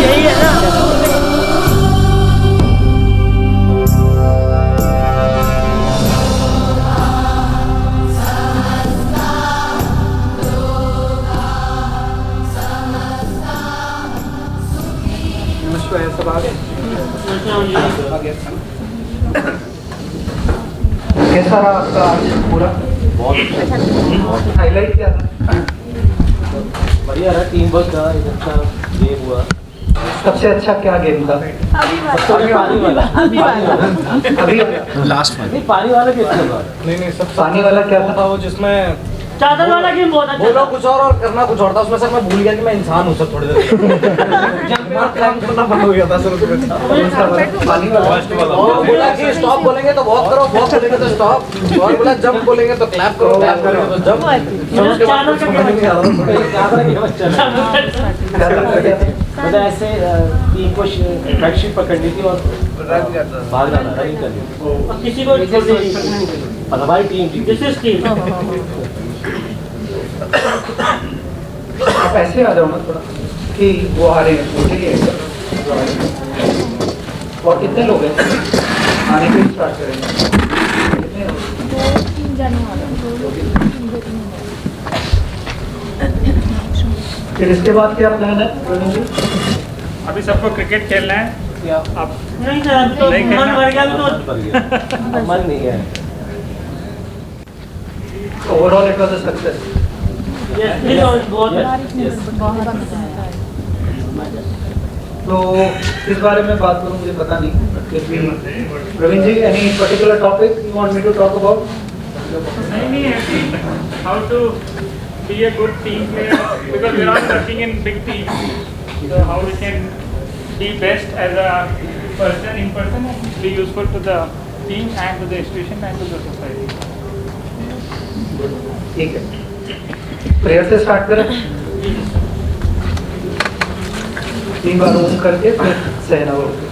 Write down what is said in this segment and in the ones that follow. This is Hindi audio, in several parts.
यही है ना। सब आ गए। कैसा रहा आपका आज पूरा? बहुत हाईलाइट क्या था? बढ़िया रहा, टीम वर्क था, एक अच्छा गेम हुआ। सबसे अच्छा क्या गेम था? पानी वाला अभी लास्ट वन। नहीं, पानी वाला भी अच्छा था। नहीं सब पानी वाला क्या था? वो जिसमें चादर वाला गेम बहुत अच्छा बोलो कुछ और करना कुछ और था उसमें। सर मैं भूल गया कि मैं इंसान हूँ सर। थोड़ी देर दिमाग काम करना बंद हो गया था सर उसमें। पानी वाला और बोला कि स्टॉप बोलेंगे तो बहुत करो, बहुत बोलेंगे तो स्टॉप। और बोला जंप बोलेंगे तो क्लैप करो, क्लैप करेंगे तो जंप। उसके बाद कुछ समझ नहीं आ रहा। मतलब ऐसे टीम को बैकशीट पकड़नी थी और भाग जाना रनिंग करनी थी। किसी को और हमारी टीम थी। This is team. आप ऐसे आ जाओ ना थोड़ा कि वो आ रहे हैं उठिए। और कितने लोग हैं? आने के स्टार्ट करेंगे। कितने लोग? 2-3 जाने वाले हैं। फिर इसके बाद क्या प्लान है प्रवीण जी? अभी सबको क्रिकेट खेलना है। अब नहीं सर, अभी तो नहीं खेलना। मन भर गया तो मन भर गया, अब मन नहीं है। Overall it was a success. बहुत तो इस बारे में बात करूं मुझे पता नहीं। Praveen ji, any particular topic you want me to talk about? नहीं ऐसे how to be a good team player because we are working in big team, so how we can be best as a person in person and be useful to the team and to the institution and to the society. ठीक है, प्रेयर से स्टार्ट करें। 3 बार ओम करके फिर सहना बोलते।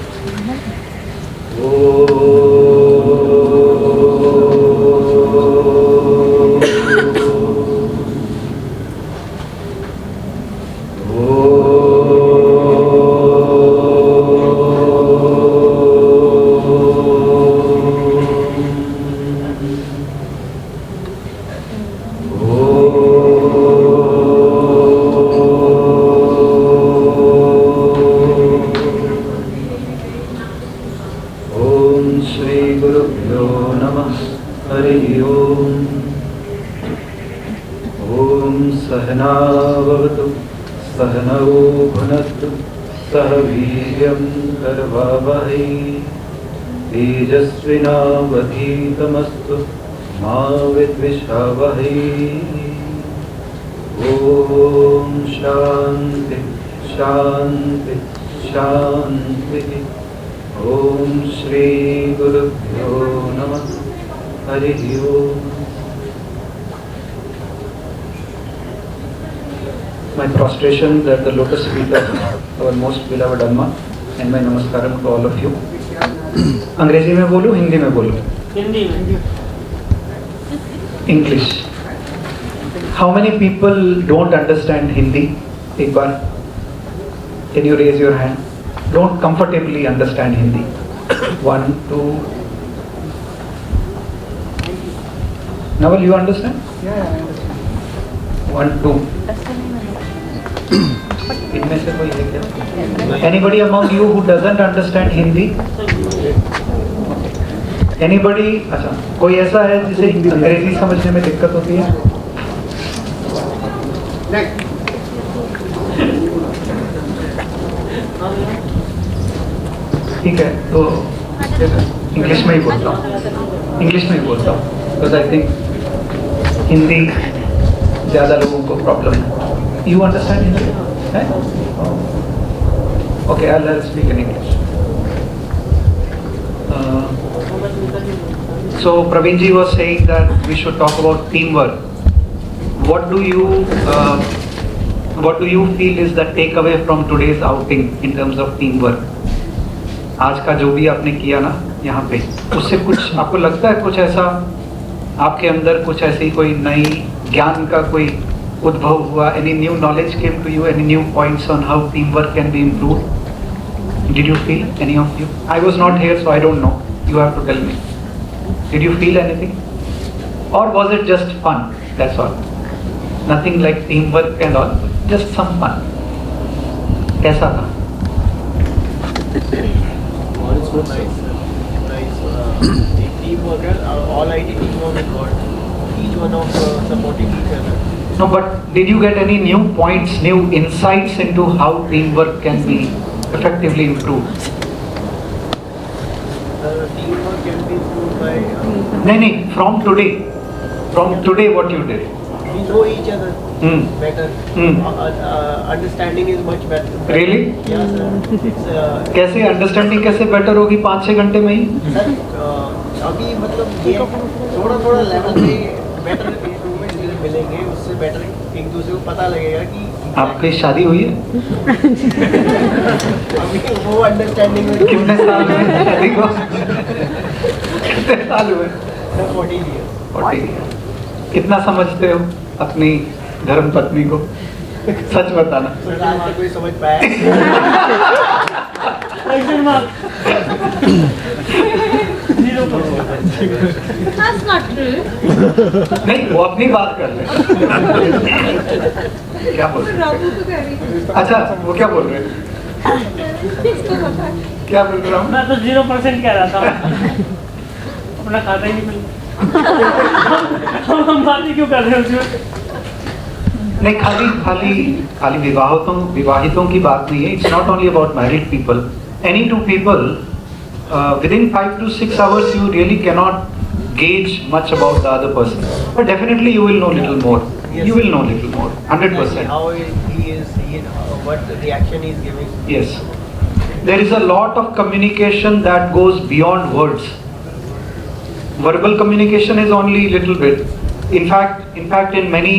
सहनावतु सहनौ भुनक्तु सह वीर्यं करवावहै तेजस्विनावधीतमस्तु मा विद्विषावहै। ओम शांति शांति शांति। ओम श्री गुरुभ्यो नमः। हरि ओम। My prostration at the lotus feet of our most beloved Amma and my namaskaram to all of you. अंग्रेजी में बोलूं, हिंदी में बोलूं? हिंदी में। English. How many people don't understand Hindi? एक बार can you raise your hand? Don't comfortably understand Hindi. 1, 2. Naval, you understand? Yeah, I understand. 1, 2. इनमें से कोई है क्या? Anybody among you who doesn't understand Hindi? Anybody? अच्छा, कोई ऐसा है जिसे अंग्रेजी समझने में दिक्कत होती है? ठीक है, तो इंग्लिश में ही बोलता हूँ। इंग्लिश में ही बोलता हूँ because I think हिंदी ज़्यादा लोगों को प्रॉब्लम है। You understand Hindi? Okay, I'll speak in English. So Praveen ji was saying that we should talk about teamwork. What do you feel is the takeaway from today's outing in terms of teamwork? आज का जो भी आपने किया ना यहाँ पे, उससे कुछ आपको लगता है कुछ ऐसा आपके अंदर कुछ ऐसी कोई नई ज्ञान का कोई उद्भव हुआ? Any new knowledge came to you? Any new points on how teamwork can be improved? Did you feel, any of you? I was not here, so I don't know. You have to tell me. Did you feel anything? Or was it just fun? That's all. Nothing like teamwork and all. Just some fun. कैसा था? It's so nice. Teamwork, all IT teamwork is got. Each one of supporting each other. No, but did you get any new points, new insights into how teamwork can be effectively improved? Teamwork can be improved by नहीं, from today. From today what you did? we know each other better. Understanding is much better. Really? Yeah, sir. It's कैसे अंडरस्टैंडिंग कैसे बेटर होगी 5-6 घंटे में ही? सर अभी मतलब ये थोड़ा लेवल पे बेटर इंप्रूवमेंट मिलेंगे, उससे बेटर एक दूसरे को पता लगेगा कि आपकी शादी हुई है? अभी वो अंडरस्टैंडिंग में कितने साल हुए शादी को? कितने साल हुए? 40 years. 40। कितना समझते हो अपनी धर्म पत्नी को? सच बताना। सर आज तक कोई समझ पाया Question mark. 0%. That's not true. नहीं, वो अपनी बात कर ले। क्या बोल रहे हैं? अच्छा, वो क्या बोल रहे हैं? क्या बोल रहा हूँ? मैं तो 0% कह रहा था। अपना खाता ही नहीं मिलता। हम बात ही क्यों कर रहे हैं उसमें? नहीं, खाली विवाहितों की बात नहीं है. It's not only about married people. Any two people, within 5 to 6 hours, you really cannot gauge much about the other person. But definitely you will know little more. Yes. You will know little more, 100%. how he is, what reaction he is giving. Yes. There is a lot of communication that goes beyond words. Verbal communication is only little bit. In fact, in many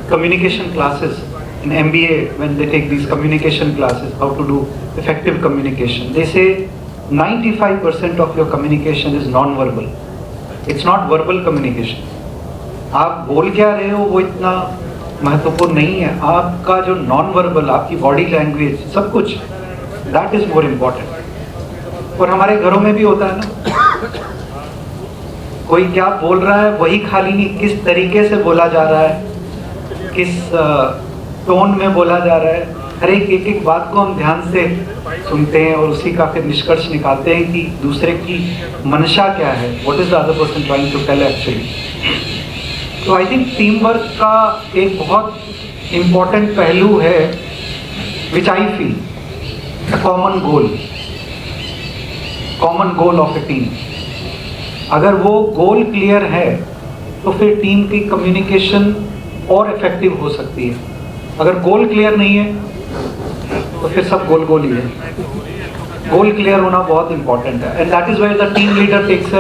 communication classes, in MBA, when they take these communication classes, how to do effective communication, they say 95% of your communication is non-verbal. It's not verbal communication. आप बोल क्या रहे हो वो इतना महत्वपूर्ण नहीं है. आपका जो non-verbal, आपकी बॉडी लैंग्वेज, सब कुछ, that is more important. और हमारे घरों में भी होता है ना, कोई क्या बोल रहा है वही खाली नहीं, किस तरीके से बोला जा रहा है, किस टोन में बोला जा रहा है, हर एक बात को हम ध्यान से सुनते हैं और उसी का फिर निष्कर्ष निकालते हैं कि दूसरे की मंशा क्या है, what is the other person trying to tell actually. तो आई थिंक टीम वर्क का एक बहुत इम्पोर्टेंट पहलू है, which I feel common goal of a team. अगर वो गोल क्लियर है तो फिर टीम की कम्युनिकेशन और इफेक्टिव हो सकती है. अगर गोल क्लियर नहीं है तो फिर सब गोल ही है. गोल क्लियर होना बहुत इंपॉर्टेंट है, and that is where the team leader takes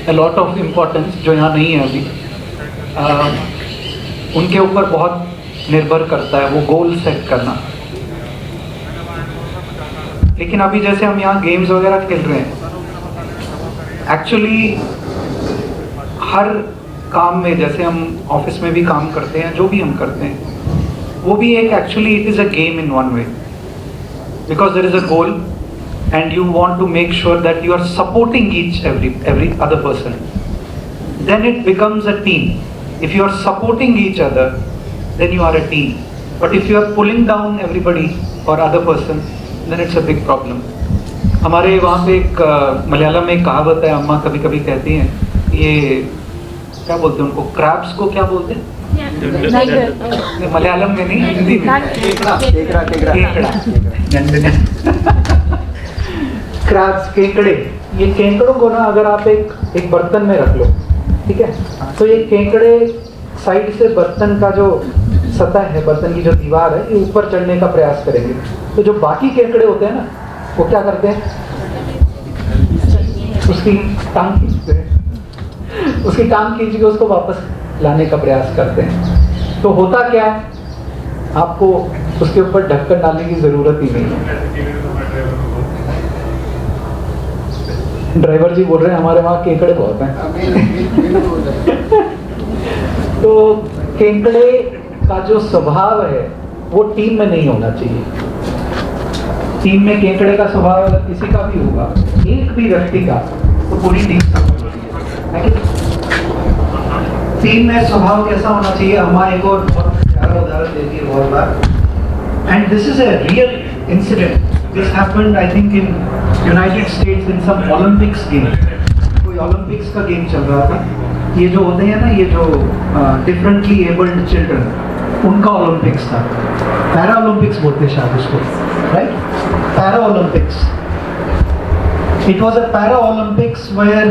a lot of importance, जो यहाँ नहीं है अभी. उनके ऊपर बहुत निर्भर करता है वो गोल सेट करना. लेकिन अभी जैसे हम यहाँ गेम्स वगैरह खेल रहे हैं, एक्चुअली हर काम में, जैसे हम ऑफिस में भी काम करते हैं, जो भी हम करते हैं, वो भी एक actually it is a game in one way, because there is a goal and you want to make sure that you are supporting each every other person. Then it becomes a team. If you are supporting each other then you are a team. But if you are pulling down everybody और other person, then it's a big problem. हमारे वहाँ पे एक मलयालम में एक कहावत है, अम्मा कभी कभी कहती हैं, ये क्या बोलते हैं उनको, क्रैब्स को क्या बोलते हैं? मलयालम में नहीं, हिंदी में क्रैब्स, केकड़े. ये केकड़ों को ना अगर आप एक बर्तन में रख लो, ठीक है, तो ये केकड़े साइड से बर्तन का जो सतह है, बर्तन की जो दीवार है, ये ऊपर चढ़ने का प्रयास करेंगे. तो जो बाकी केकड़े होते हैं ना, वो क्या करते हैं, उसकी टांग खींचते हैं, उसकी टांग खींच के उसको वापस लाने का प्रयास करते हैं. तो होता क्या है, आपको उसके ऊपर ढक्कन डालने की जरूरत ही नहीं है. ड्राइवर जी बोल रहे हैं हमारे वहाँ केकड़े बहुत हैं. तो केकड़े का जो स्वभाव है वो टीम में नहीं होना चाहिए। टीम में केकड़े का स्वभाव अगर किसी का भी होगा, एक भी व्यक्ति का, तो पूरी टीम सफल होगी। टीम में स्वभाव कैसा होना चाहिए? हमारे एक और बहुत प्यारा उदाहरण देती है बहुत बार, and this is a real incident. This happened I think in United States in some Olympics game. कोई ओलंपिक्स का गेम चल रहा था। ये जो होते हैं ना, ये जो डिफरेंटली एबल्ड चिल्ड्रन, उनका ओलंपिक्स था। पैरा ओलंपिक्स बोलते शायद उसको, right? Para Olympics. It was a para Olympics where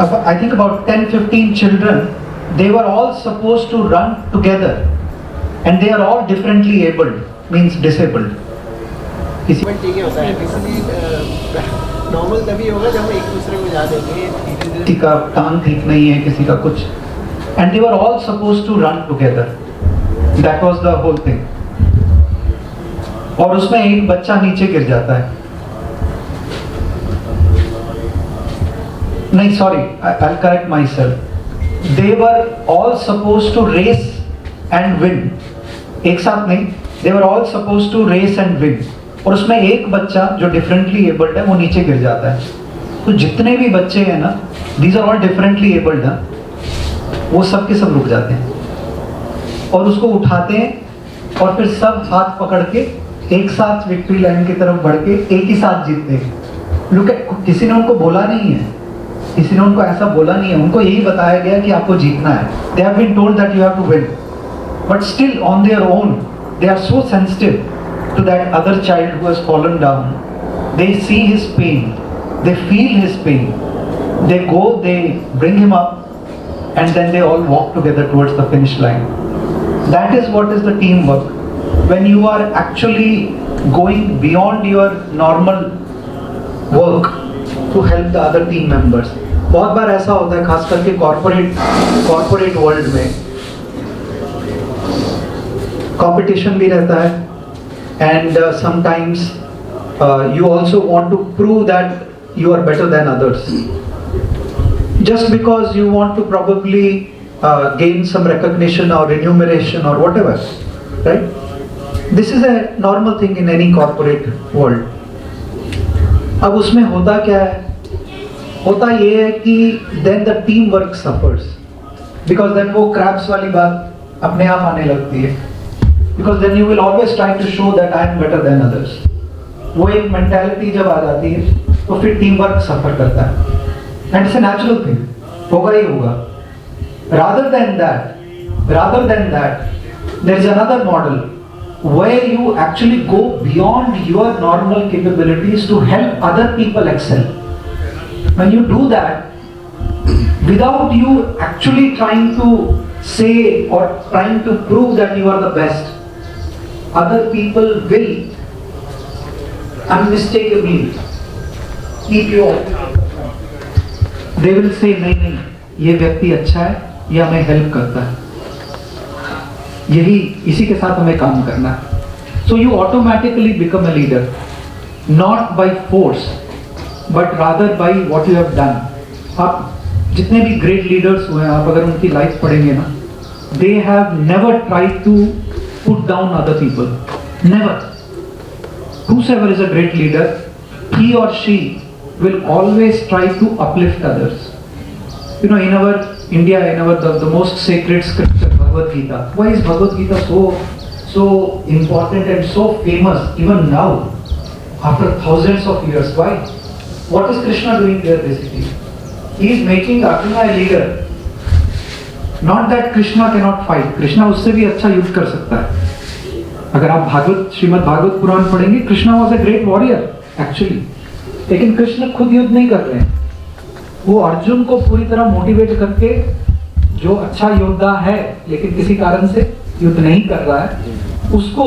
I think about 10-15 children, they were all supposed to run together, and they are all differently abled, means disabled. ठीक है होता है, इसलिए नॉर्मल तभी होगा जब हम एक दूसरे को जा देंगे। किसी का टांग ठीक नहीं है, किसी का कुछ, and they were all supposed to run together. That was the whole thing. और उसमें एक बच्चा नीचे गिर जाता है। नहीं, sorry, I'll correct myself. They were all supposed to race and win. एक साथ नहीं, they were all supposed to race and win. और उसमें एक बच्चा जो differently abled है वो नीचे गिर जाता है। तो जितने भी बच्चे हैं ना, these are all differently abled ना, वो सब के सब रुक जाते हैं और उसको उठाते हैं और फिर सब हाथ पकड़ के एक साथ विक्ट्री लाइन की तरफ बढ़ के एक ही साथ जीतते हैं। Look at, किसी ने उनको बोला नहीं है, किसी ने उनको ऐसा बोला नहीं है, उनको यही बताया गया कि आपको जीतना है। They have been told that you have to win, but still on their own they are so sensitive to that other child who has fallen down. They see his pain, they feel his pain, they go, they bring him up, and then they all walk together towards the finish line. That is what is the teamwork. When you are actually going beyond your normal work to help the other team members. बहुत बार ऐसा होता है, खास करके कॉर्पोरेट वर्ल्ड में कंपटीशन भी रहता है, and sometimes you also want to prove that you are better than others, just because you want to probably gain some recognition or remuneration or whatever, right? This is a normal thing in any corporate world. अब उसमें होता क्या है? होता ये है कि then the teamwork suffers, because then वो crabs वाली बात अपने आप आने लगती है, because then you will always try to show that I am better than others. वो एक मेंटालिटी जब आ जाती है तो फिर टीम वर्क सफर करता है, and it's a natural thing, होगा ही होगा। rather than that there is another model where you actually go beyond your normal capabilities to help other people excel. When you do that without you actually trying to say or trying to prove that you are the best, other people will unmistakably keep you off. They will say नहीं, ये व्यक्ति अच्छा है, ये हमें हेल्प करता है, इसी के साथ हमें काम करना है। So you automatically become a leader, not by force, but rather by what you have done. आप जितने भी great leaders हुए हैं, आप अगर उनकी लाइफ पढ़ेंगे ना, they have never tried to put down other people. Never. Whosoever is a great leader, he or she will always try to uplift others. You know, in our India, the most sacred scripture, Bhagavad Gita. Why is Bhagavad Gita so important and so famous even now, after thousands of years? Why? What is Krishna doing there basically? He is making Arjuna a leader. Not that Krishna cannot fight. Krishna उससे भी अच्छा युद्ध कर सकता है। अगर आप श्रीमद् भागवत पुराण पढ़ेंगे, Krishna was a great warrior actually, लेकिन कृष्ण खुद युद्ध नहीं कर रहे हैं। वो अर्जुन को पूरी तरह मोटिवेट करके, जो अच्छा योद्धा है लेकिन किसी कारण से युद्ध नहीं कर रहा है, उसको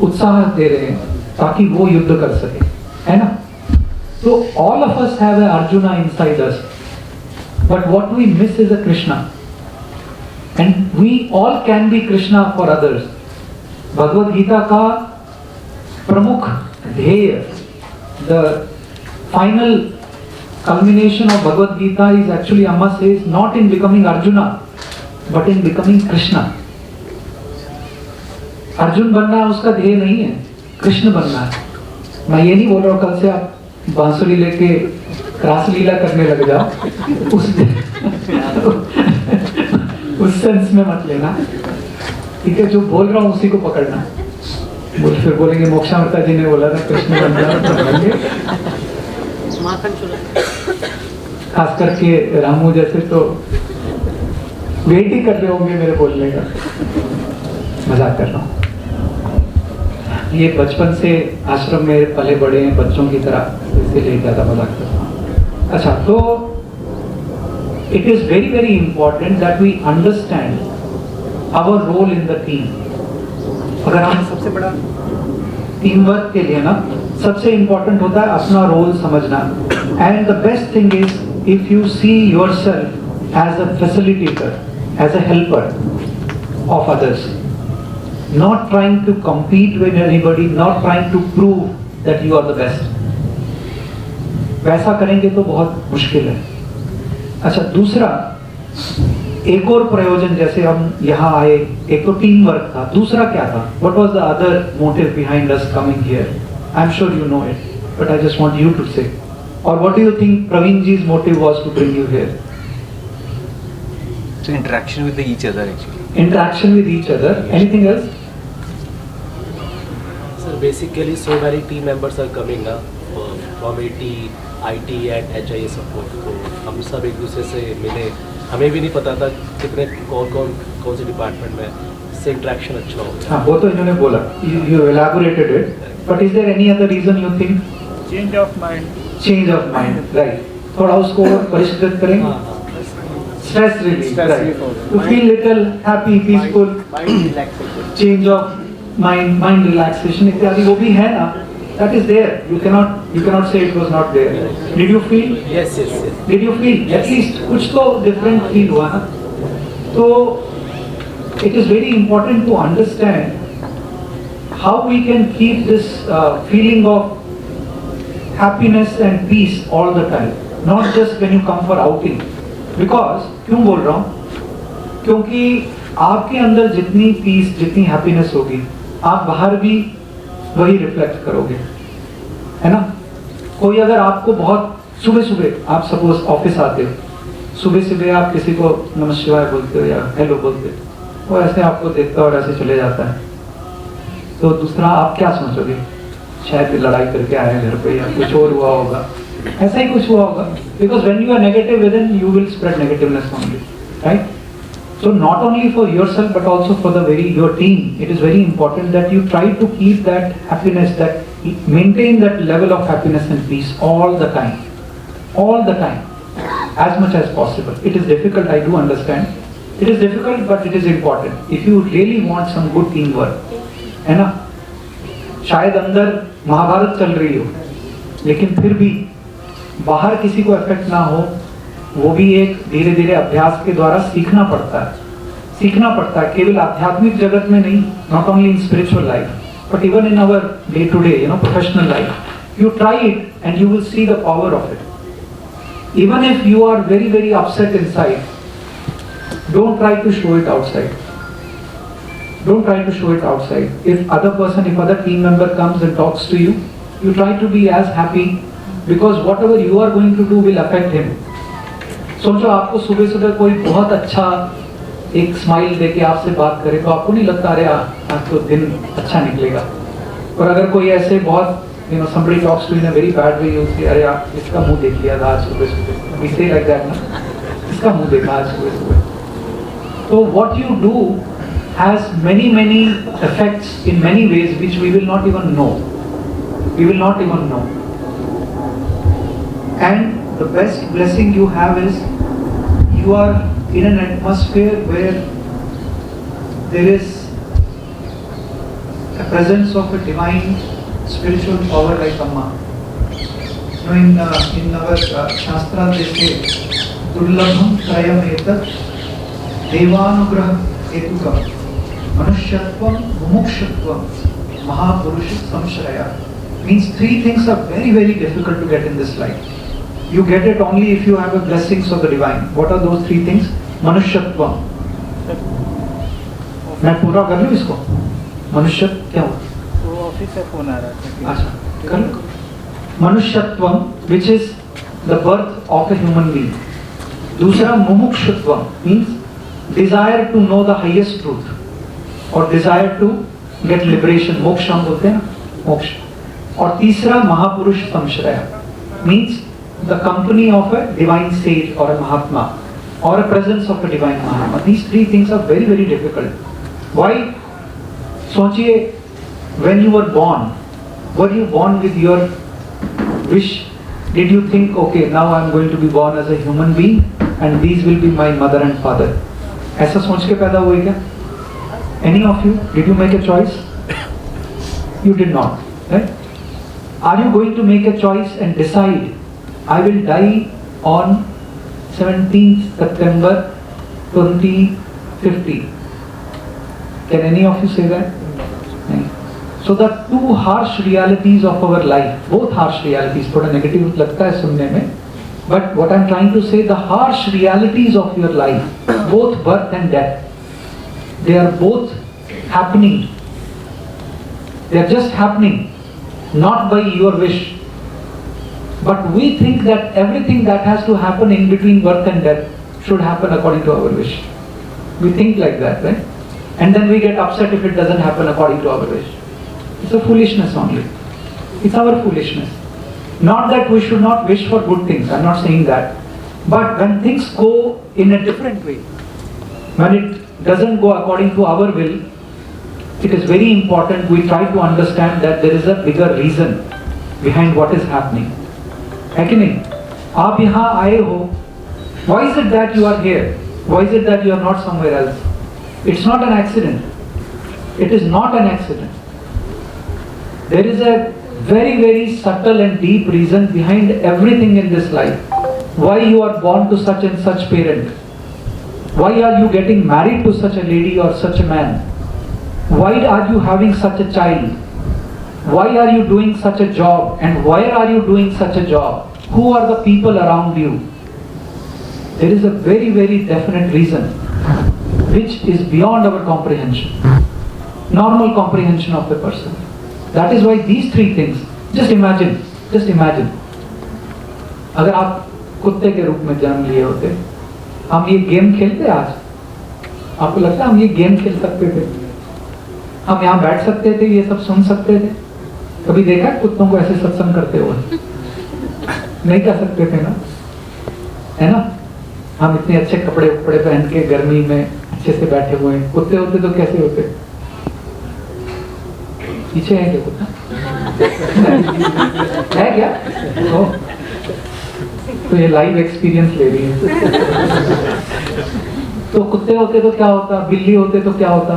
उत्साह दे रहे हैं ताकि वो युद्ध कर सके, है ना? तो all of us have a Arjuna inside us, but what we miss is a Krishna, and we all can be Krishna for others. Bhagavad Gita का प्रमुख ध्येय, the final culmination of Bhagavad Gita is actually, Amma says, not in becoming Arjuna, but in becoming Krishna. Arjun बनना उसका ध्येय नहीं है, कृष्ण बनना है। मैं ये नहीं बोल रहा हूँ कल से आप बांसुरी लेके रासलीला करने लग जाओ, उस सेंस में मत लेना, ठीक है? जो बोल रहा हूँ उसी को पकड़ना। फिर बोलेंगे मोक्षामृता जी ने बोला था कृष्ण बनना, खास करके रामू जैसे तो वेट ही कर रहे होंगे मेरे बोलने का। मजाक कर रहा हूँ, ये बचपन से आश्रम में पले बड़े हैं बच्चों की तरह, इसीलिए ज्यादा मजाक करता हूँ। अच्छा, तो it is very very important that we understand our role in the team. अगर हम सबसे बड़ा टीम वर्क के लिए ना, सबसे इंपॉर्टेंट होता है अपना रोल समझना। And the best thing is if you see yourself as a facilitator, as a helper of others, not trying to compete with anybody, not trying to prove that you are the best. वैसा करेंगे तो बहुत मुश्किल है। अच्छा, दूसरा एक और प्रयोजन, जैसे हम यहाँ आए, एक तो टीम वर्क था, दूसरा क्या था? What was the other motive behind us coming here? I'm sure you know it, but I just want you to say. Or what do you think Praveen ji's motive was to bring you here? So interaction with each other actually. Interaction with each other. Anything else? Sir, basically so many team members are coming up from AT, IT and HIA support. तो हम सब एक दूसरे से मिले, हमें भी नहीं पता था कितने कौन से डिपार्टमेंट में, इससे इंटरेक्शन अच्छा हो गया। हाँ, वो तो इन्होंने बोला, you elaborated it. But is there any other reason you think? Change of mind. Change of mind, right? थोड़ा उसको परिष्कृत करेंगे। Stress relief, right? To feel little happy, peaceful, mind relaxation, change of mind relaxation इत्यादि वो भी है ना? That is there. You cannot say it was not there. Did you feel? Yes. Did you feel? At least कुछ तो different feel हुआ ना? तो it is very important to understand how we can keep this feeling of happiness and peace all the time, not just when you come for outing. Because क्यों बोल रहा हूँ? क्योंकि आपके अंदर जितनी पीस, जितनी हैप्पीनेस होगी, आप बाहर भी वही रिफ्लेक्ट करोगे, है ना? कोई अगर आपको बहुत सुबह आप सपोज ऑफिस आते हो, सुबह आप किसी को नमः शिवाय बोलते हो या हेलो बोलते हो, वो ऐसे आपको देखता है और ऐसे चले जाता है, तो दूसरा आप क्या सोचोगे? शायद लड़ाई करके आया घर पे या कुछ और हुआ होगा, ऐसा ही कुछ हुआ होगा। Because when you are negative within, you will spread negativeness only, right? So not only for yourself but also for your team, it is very important that you try to keep that happiness, that maintain that level of happiness and peace all the time, as much as possible. It is difficult, I do understand. It is difficult, but it is important. If you really want some good teamwork, है ना? शायद अंदर महाभारत चल रही हो, लेकिन फिर भी बाहर किसी को इफेक्ट ना हो, वो भी एक धीरे धीरे अभ्यास के द्वारा सीखना पड़ता है, केवल आध्यात्मिक जगत में नहीं, not only in spiritual life but even in our day to day, professional life. You try it and you will see the power of it. Even if you are very very upset inside, don't try to show it outside. If other team member comes and talks to you, you try to be as happy, because whatever you are going to do will affect him. सोचो आपको सुबह कोई बहुत अच्छा एक स्माइल देके आपसे बात करे, तो आपको नहीं लगता अरे आज तो दिन अच्छा निकलेगा? और अगर कोई ऐसे बहुत somebody talks to you in a very bad way, you say अरे आप इसका मुंह देख लिया था आज सुबह, we say like that ना, इसका मुंह देखा आज सुबह. So what you do has many effects in many ways which we will not even know. And the best blessing you have is you are in an atmosphere where there is a presence of a divine spiritual power like Amma. In our Shastra they say Dullabham Trayam Etat Devanugrah Hetukam Manushyatvam Mumukshatvam Mahapurusha Samshraya. Means three things are very very difficult to get in this life. You get it only if you have the blessings of the divine. What are those three things? Manushyatvam. मैं पूरा कर लूँ इसको? मनुष्य क्या हुआ? वो ऑफिस से फोन आ रहा था। अच्छा कर लो। मनुष्यत्वम which is the birth of a human being. दूसरा मुमुक्षुत्वम means desire to know the highest truth और डिजायर टू गेट लिबरेशन, मोक्ष हम बोलते हैं ना, मोक्ष। और तीसरा महापुरुष संश्रय means the company of a divine sage और a Mahatma or a presence of a divine Mahatma. These three things are very, very difficult. Why? सोचिए, when you were you born with your wish? Did you think, okay, now I am going to be born as a human being and these will be my mother and father? ऐसा सोच के पैदा हुए क्या? Any of you? Did you make a choice? You did not, right? Are you going to make a choice and decide, I will die on 17th September 2050? Can any of you say that? No. So the two harsh realities of our life, both harsh realities, थोड़ा negative लगता है सुनने में, but what I'm trying to say, the harsh realities of your life, both birth and death, they are both happening. They are just happening, not by your wish. But we think that everything that has to happen in between birth and death should happen according to our wish. We think like that, right? And then we get upset if it doesn't happen according to our wish. It's a foolishness only. It's our foolishness. Not that we should not wish for good things, I'm not saying that. But when things go in a different way, when it doesn't go according to our will, it is very important we try to understand that there is a bigger reason behind what is happening. है कि नहीं? आप यहाँ आए हो, why is it that you are here? Why is it that you are not somewhere else? It's not an accident. It is not an accident. There is a very, very subtle and deep reason behind everything in this life. Why you are born to such and such parent? Why are you getting married to such a lady or such a man? Why are you having such a child? Why are you doing such a job and where are you doing such a job? Who are the people around you? There is a very, very definite reason which is beyond our comprehension, normal comprehension of the person. That is why these three things, just imagine, अगर आप कुत्ते के रूप में जन्म लिए होते, हम ये गेम खेलते आज? आपको लगता है हम ये गेम खेल सकते थे? हम यहाँ बैठ सकते थे, ये सब सुन सकते थे? कभी देखा कुत्तों को ऐसे सत्संग करते हुए? नहीं कर सकते थे ना, है ना? हम इतने अच्छे कपड़े पहन के गर्मी में अच्छे से बैठे हुए हैं, कुत्ते होते तो कैसे होते? पीछे है क्या कुत्ता? है क्या? तो ये लाइव एक्सपीरियंस ले रही है। तो कुत्ते होते तो क्या होता? बिल्ली होते तो क्या होता?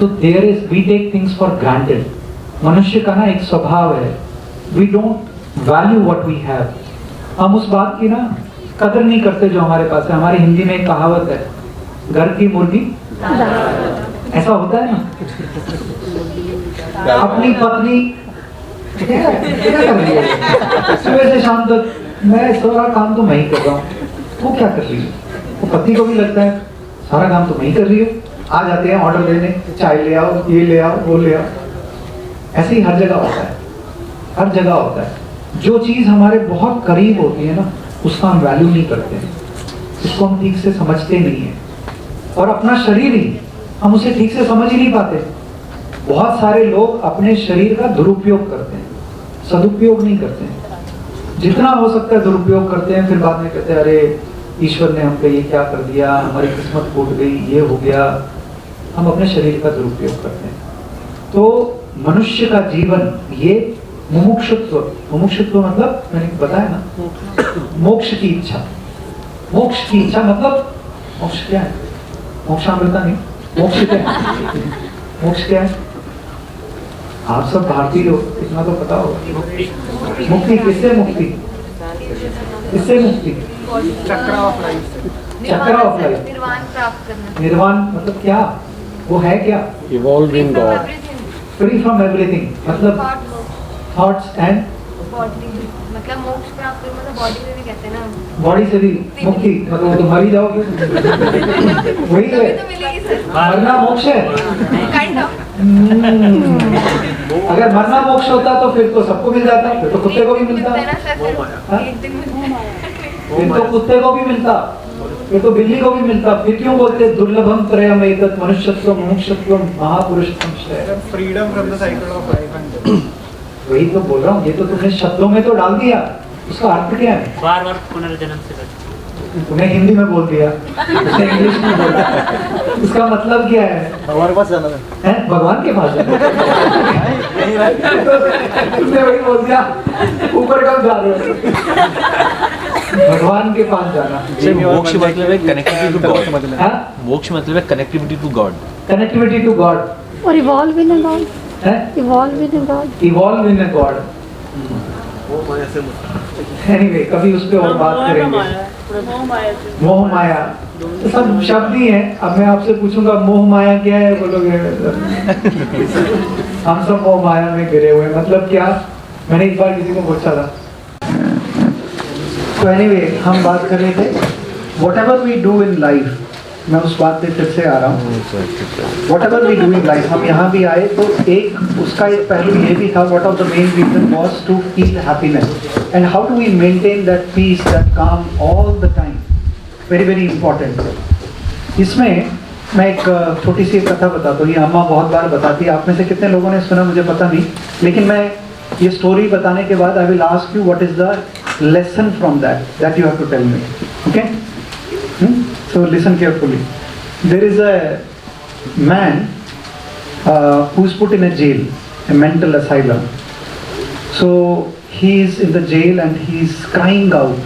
तो there is, we take things for granted. मनुष्य का ना एक स्वभाव है, we don't value what we have. हम उस बात की ना कदर नहीं करते जो हमारे पास है। हमारी हिंदी में एक कहावत है, घर की मुर्गी, ऐसा होता है ना। अपनी पत्नी क्या कर रही है सुबह से शाम तक, मैं सारा काम तो मैं ही कर रहा हूँ, वो क्या कर रही है? वो पति को भी लगता है सारा काम तो मैं ही कर रही हूँ। आ जाते हैं ऑर्डर देने, चाय ले आओ, ये ले आओ, वो ले आओ। ऐसे ही हर जगह होता है, हर जगह होता है। जो चीज़ हमारे बहुत करीब होती है ना, उसका हम वैल्यू नहीं करते हैं, उसको हम ठीक से समझते नहीं हैं। और अपना शरीर ही हम उसे ठीक से समझ ही नहीं पाते। बहुत सारे लोग अपने शरीर का दुरुपयोग करते हैं, सदुपयोग नहीं करते हैं। जितना हो सकता है दुरुपयोग करते हैं, फिर बाद में कहते हैं अरे ईश्वर ने हम पे ये क्या कर दिया, हमारी किस्मत फूट गई, ये हो गया। हम अपने शरीर का दुरुपयोग करते हैं। तो मनुष्य का जीवन ये मुमुक्षुत्व मतलब मैंने बताया ना, मोक्ष की इच्छा। मोक्ष की इच्छा मतलब मोक्ष क्या है? मोक्षामृता नहीं, मोक्ष क्या है? मोक्ष क्या है? आप सब भारतीय हो, इतना तो पता होगा। मुक्ति किससे? मुक्ति किससे? मुक्ति चक्र ऑफ लाइफ। चक्र ऑफ लाइफ, निर्वाण प्राप्त करना। निर्वाण मतलब क्या? वो है क्या? Evolving God, free from everything मतलब थॉट्स एंड मतलब मोक्ष प्राप्त करो मतलब बॉडी में भी कहते हैं ना। बॉडी से भी मुक्ति, मतलब वो तो मर ही जाओगे। वही है, तो मिलेगी सर। मरना मोक्ष है। Kind of. अगर मरना मोक्ष होता तो फिर तो सबको मिल जाता, फिर तो कुत्ते को भी मिलता। हाँ? एक दिन मिलता है। फिर तो कुत्ते को भी मिलता, फिर तो बिल्ली को भी मिलता। फिर क्यों बोलते दुर्लभम त्रयम एतत् मनुष्यत्व मुमुक्षुत्व महापुरुषत्वम श्रेयः। Freedom from the cycle of life and वही तो बोल रहा हूँ, ये तो तुमने शब्दों में तो डाल दिया, उसका अर्थ क्या है? बार बार पुनर्जन्म से बचना। तूने हिंदी में बोल दिया, उसने इंग्लिश में बोला, उसका मतलब क्या है? हमारे पास जाना है। हैं? भगवान के पास जाना है। तुमने वही बोल दिया, ऊपर कब जा रहे हो? भगवान के पास जाना। मोक्ष मतलब है कनेक्टिविटी टू गॉड। हाँ? मोक्ष मतलब है connectivity to God. Connectivity to God और इवॉल्व इन अ गॉड। है, evolve in a God. Evolve in a God. Anyway, कभी उस पर और बात करेंगे। मोह माया तो सब शब्द ही है। अब मैं आपसे पूछूंगा मोह माया क्या है, बोलोगे हम सब मोह माया में गिरे हुए, मतलब क्या? मैंने एक बार किसी को पूछा था। तो एनीवे, हम बात कर रहे थे whatever we do in life. मैं उस बात पे फिर से आ रहा हूँ। Whatever we do in life, हम यहाँ भी आए तो एक उसका एक पहलू ये भी था, what of the main reason was to feel happiness and how do we maintain that peace, that calm all the time. Very very important. इसमें मैं एक छोटी सी कथा बताता हूँ, ये अम्मा बहुत बार बताती है। आप में से कितने लोगों ने सुना मुझे पता नहीं, लेकिन मैं ये स्टोरी बताने के बाद I will ask you what is the lesson from that you have to tell me. Okay? So listen carefully. There is a man who's put in a jail, a mental asylum. So he is in the jail and he's crying out,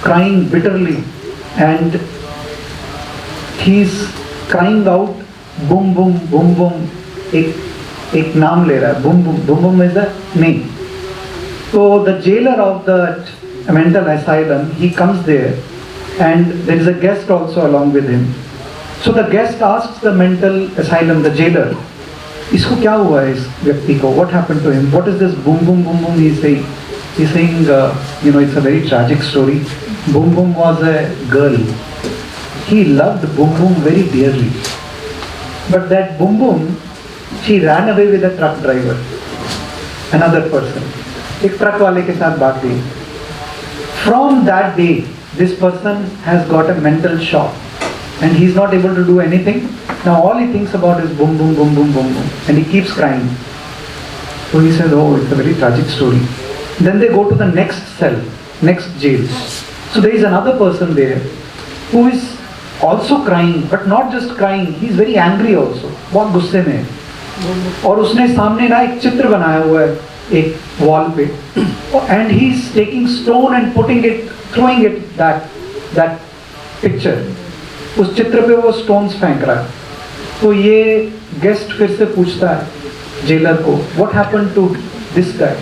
crying bitterly, and he's crying out, boom boom boom boom. एक नाम ले रहा है, boom boom boom boom is the name. So the jailer of the mental asylum, he comes there and there is a guest also along with him. So the guest asks the mental asylum, the jailer, इसको क्या हुआ है इस व्यक्ति को? What happened to him? What is this boom boom boom boom he's saying? He's saying, you know, it's a very tragic story. Boom boom was a girl. He loved boom boom very dearly. But that boom boom, she ran away with a truck driver, another person. एक ट्रक वाले के साथ बात हुई। From that day, this person has got a mental shock and he's not able to do anything. Now all he thinks about is boom, boom, boom, boom, boom, boom, and he keeps crying. So he says, oh, it's a very tragic story. Then they go to the next cell, next jail. So there is another person there who is also crying, but not just crying, he's very angry also. बहुत गुस्से में है। और उसने सामने ना एक चित्र बनाया हुआ है एक वॉल पे, and he's taking stone and putting it, throwing it that picture. उस चित्र पे वो stones फेंक रहा है। तो ये गेस्ट फिर से पूछता है जेलर को, what happened to this guy?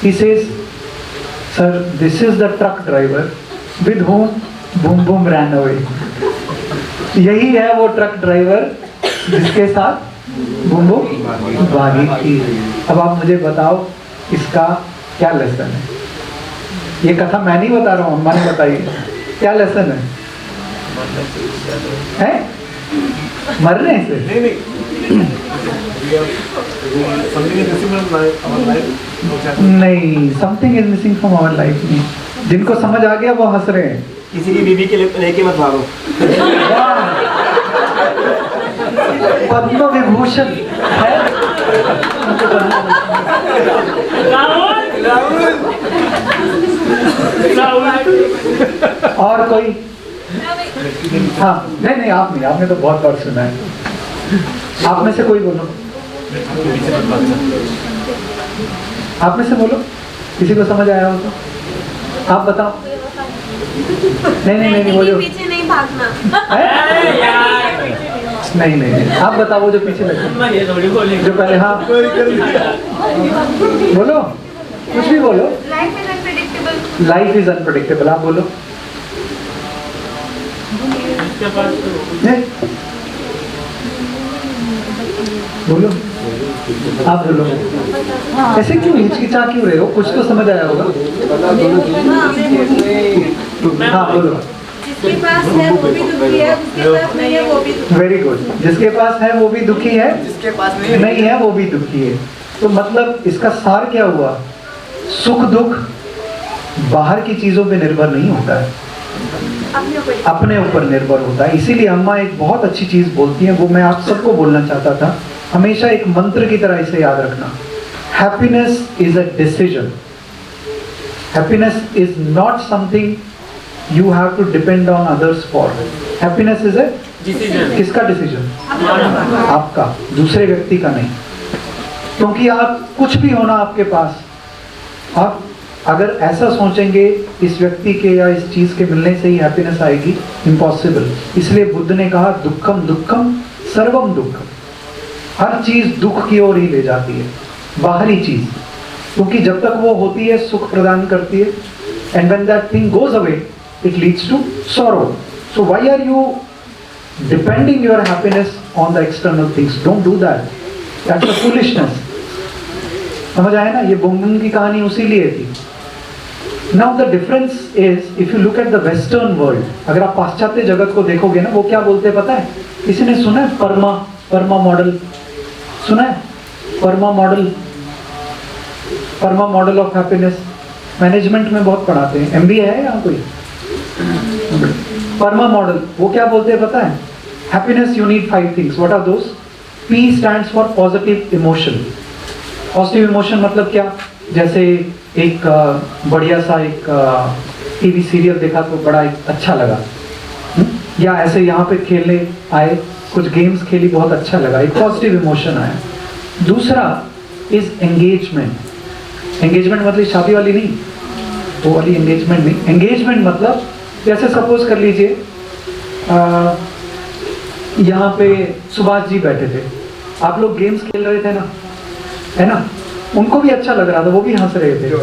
He says, sir, this is the truck driver with whom boom boom ran away. यही है वो ट्रक ड्राइवर जिसके साथ बूम बूम भागी थी। अब आप मुझे बताओ इसका क्या लेसन है? ये कथा मैं नहीं बता रहा हूँ, अम्मा ने बताई। क्या लेसन है? हैं? मरने से? नहीं, something is missing from our life. नहीं, जिनको समझ आ गया वो हंस रहे हैं। किसी की बीवी के लिए लेके मत भागो। पद्म विभूषण है। और कोई? हाँ, नहीं, आप नहीं, आपने तो बहुत बार सुना है। आप में से कोई बोलो, आप में से बोलो, किसी को समझ आया हो तो आप बताओ। नहीं, बोलो। पीछे नहीं भागना। नहीं, आप बताओ जो पीछे लगे, जो पहले। हाँ बोलो, कुछ भी बोलो। Life is unpredictable. Life is unpredictable, आप बोलो। बोलो। आप बोलो, ऐसे क्यों हिचकिचा क्यों रहे हो? कुछ तो समझ आया होगा। हाँ बोलो। जिसके पास है वो भी दुखी है, जिसके पास नहीं है वो भी दुखी वेरी गुड। जिसके पास है वो भी दुखी है, जिसके पास नहीं है वो भी दुखी है। तो मतलब इसका सार क्या हुआ? सुख दुख बाहर की चीजों पे निर्भर नहीं होता है, अपने ऊपर निर्भर होता है। इसीलिए अम्मा एक बहुत अच्छी चीज बोलती हैं, वो मैं आप सबको बोलना चाहता था। हमेशा एक मंत्र की तरह इसे याद रखना। Happiness is a decision. Happiness is not something you have to depend on others for. Happiness is a decision. किसका डिसीजन? आपका, दूसरे व्यक्ति का नहीं। क्योंकि आप कुछ भी होना आपके पास, आप अगर ऐसा सोचेंगे इस व्यक्ति के या इस चीज के मिलने से ही हैप्पीनेस आएगी, इम्पॉसिबल। इसलिए बुद्ध ने कहा दुखम दुखम सर्वम दुखम। हर चीज दुख की ओर ही ले जाती है, बाहरी चीज, क्योंकि जब तक वो होती है सुख प्रदान करती है। And when that thing goes away it leads to sorrow. So why are you depending your happiness on the external things? Don't do that. That's a foolishness. समझ आया ना? ये बुंगबुंग की कहानी उसी लिए थी। Now the difference is if you look at the Western world, अगर आप पाश्चात्य जगत को देखोगे ना, वो क्या बोलते हैं पता है? किसी ने सुना है परमा मॉडल? सुना है PERMA model of happiness? Management में बहुत पढ़ाते हैं, MBA है यहाँ कोई? परमा मॉडल वो क्या बोलते हैं पता है? Happiness you need 5 things. What are those? P stands for positive emotion. Positive emotion मतलब क्या? जैसे एक बढ़िया सा एक टीवी सीरियल देखा तो बड़ा अच्छा लगा, या ऐसे यहाँ पे खेलने आए, कुछ गेम्स खेली, बहुत अच्छा लगा, एक पॉजिटिव इमोशन आया। दूसरा इज एंगेजमेंट। एंगेजमेंट मतलब शादी वाली नहीं, वो वाली एंगेजमेंट नहीं। एंगेजमेंट मतलब जैसे सपोज कर लीजिए यहाँ पे सुभाष जी बैठे थे, आप लोग गेम्स खेल रहे थे ना, है ना? उनको भी अच्छा लग रहा था, वो भी हंस रहे थे,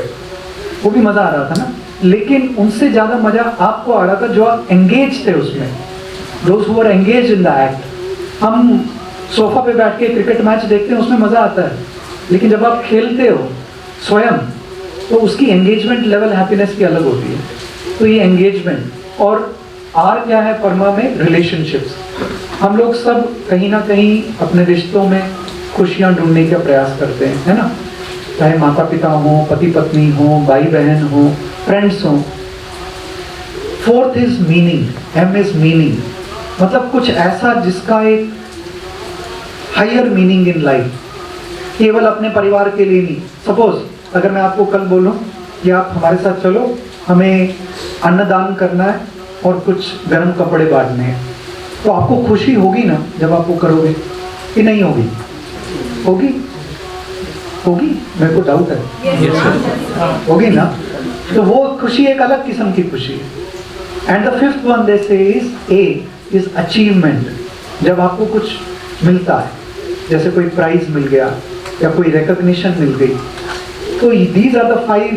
वो भी मजा आ रहा था ना। लेकिन उनसे ज्यादा मजा आपको आ रहा था जो आप एंगेज थे उसमें, those who are engaged in the act. हम सोफा पे बैठ के क्रिकेट मैच देखते हैं, उसमें मजा आता है, लेकिन जब आप खेलते हो स्वयं तो उसकी एंगेजमेंट लेवल हैप्पीनेस की अलग होती है। तो ये एंगेजमेंट। और आर क्या है परमा में? रिलेशनशिप्स। हम लोग सब कहीं ना कहीं अपने रिश्तों में खुशियां ढूंढने का प्रयास करते हैं, है ना? चाहे माता पिता हो, पति पत्नी हो, भाई बहन हो, फ्रेंड्स हो। Fourth is meaning. M is meaning, मतलब कुछ ऐसा जिसका एक हायर मीनिंग इन लाइफ, केवल अपने परिवार के लिए नहीं। सपोज अगर मैं आपको कल बोलूं कि आप हमारे साथ चलो, हमें अन्नदान करना है और कुछ गर्म कपड़े बांटने हैं, तो आपको खुशी होगी ना जब आप वो करोगे कि नहीं होगी? होगी? होगी? मेरे को डाउट है। होगी ना? तो वो खुशी एक अलग किस्म की खुशी है। एंड द फिफ्थ वन दे से इज अचीवमेंट। जब आपको कुछ मिलता है, जैसे कोई प्राइज मिल गया या कोई रिकॉग्निशन मिल गई, तो these are the 5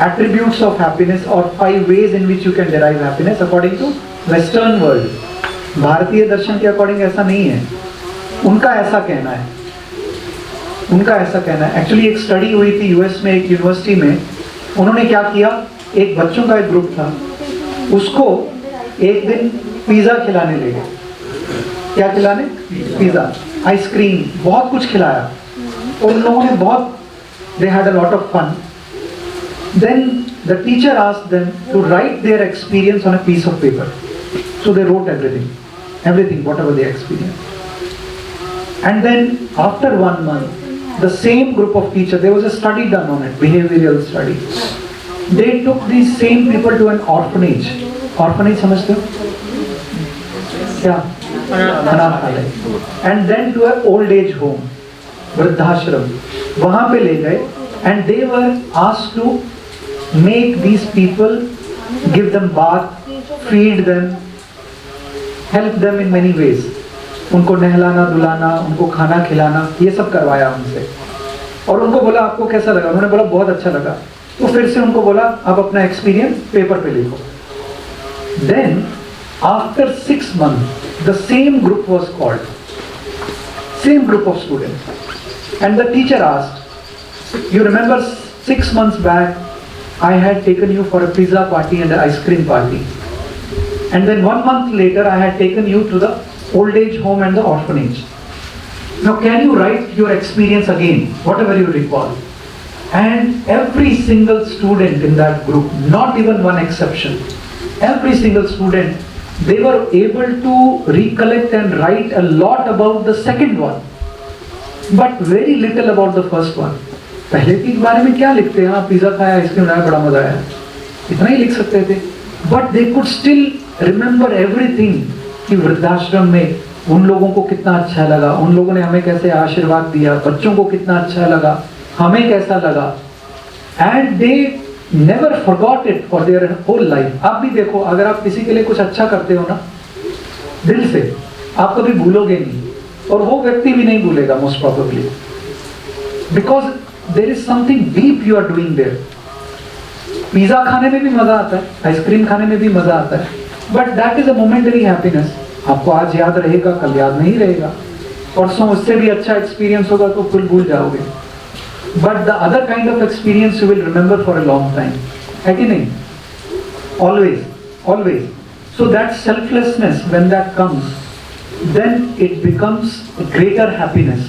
attributes of happiness or 5 ways in which you can derive happiness according to Western world. भारतीय दर्शन के अकॉर्डिंग ऐसा नहीं है, उनका ऐसा कहना है, उनका ऐसा कहना है। एक्चुअली एक स्टडी हुई थी यूएस में, एक यूनिवर्सिटी में। उन्होंने क्या किया, एक बच्चों का एक ग्रुप था, उसको एक दिन पिज्जा खिलाने ले गए। क्या खिलाने? पिज्जा, आइसक्रीम, बहुत कुछ खिलाया। और उन लोगों ने बहुत they had a lot of fun. Then the teacher asked them to write their experience on a piece of paper. So they wrote everything, whatever they experienced. And then after 1 month, the same group of teachers, there was a study done on it, behavioral study. They took these same people to an orphanage. Orphanage समझते हो? क्या? अनाथालय. And then to an old age home, वृद्धाश्रम, वहां पे ले गए। And they were asked to make these people, give them bath, feed them, help them in many ways. उनको नहलाना धुलाना, उनको खाना खिलाना, ये सब करवाया उनसे। और उनको बोला आपको कैसा लगा? उन्होंने बोला बहुत अच्छा लगा। तो फिर से उनको बोला आप अपना एक्सपीरियंस पेपर पे लिखो। Then after 6 months the same group was called, same group of students, And the teacher asked, you remember 6 months back, I had taken you for a pizza party and an ice cream party. And then 1 month later, I had taken you to the old age home and the orphanage. Now can you write your experience again, whatever you recall? And every single student in that group, not even one exception, every single student, they were able to recollect and write a lot about the second one, but very little about the first one. पहले के बारे में क्या लिखते हैं? हाँ, पिज़्ज़ा खाया, आइसक्रीम खाया, बड़ा मजा आया, इतना ही लिख सकते थे. But they could still remember everything कि वृद्धाश्रम में उन लोगों को कितना अच्छा लगा, उन लोगों ने हमें कैसे आशीर्वाद दिया, बच्चों को कितना अच्छा लगा, हमें कैसा लगा. And they never forgot it for their whole life. आप भी देखो, अगर आप किसी के लिए कुछ अच्छा करते हो ना, दिल से, आप कभी भूलोगे नहीं, और वो व्यक्ति भी नहीं भूलेगा most probably, because there is something deep you are doing there. Pizza खाने में भी मजा आता है, आइसक्रीम खाने में भी मजा आता है, but that is a momentary happiness. आपको आज याद रहेगा, कल याद नहीं रहेगा, परसों उससे भी अच्छा एक्सपीरियंस होगा तो फिर भूल जाओगे. But the other kind of experience you will remember for a long time. है कि नहीं? Always, always. So that selflessness, when that comes, then it becomes a greater happiness.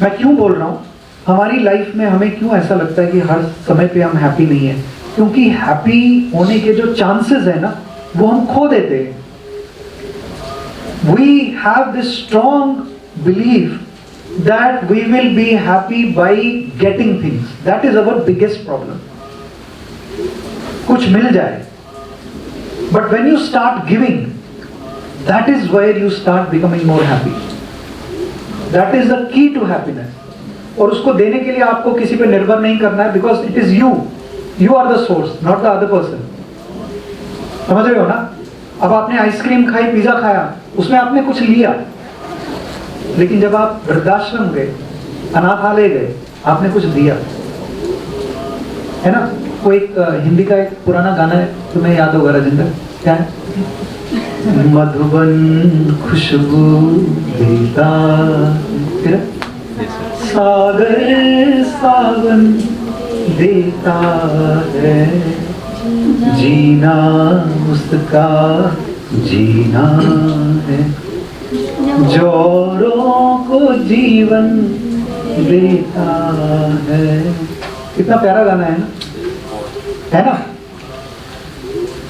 मैं क्यों बोल रहा हूँ? हमारी लाइफ में हमें क्यों ऐसा लगता है कि हर समय पे हम हैप्पी नहीं है? क्योंकि हैप्पी होने के जो चांसेस है ना, वो हम खो देते हैं. We have this strong belief that we will be happy by getting things. That is our biggest problem. कुछ मिल जाए. But when you start giving, that is where you start becoming more happy. That is the key to happiness. और उसको देने के लिए आपको किसी पे निर्भर नहीं करना है, because it is you. You are the source, not the other person. समझ रहे हो ना? अब आपने आइसक्रीम खाई, पिज़्ज़ा खाया, उसमें आपने कुछ लिया, लेकिन जब आप वृद्धाश्रम गए, अनाथालय गए, आपने कुछ दिया, है ना? वो एक हिंदी का एक पुराना गाना है, तुम्हें याद होगा राजेंद्र, क्या है? मधुबन खुशबू देता, फिर सागर सावन देता है, जीना उसका जीना है, जोरों को जीवन देता है. कितना प्यारा गाना है ना? है ना?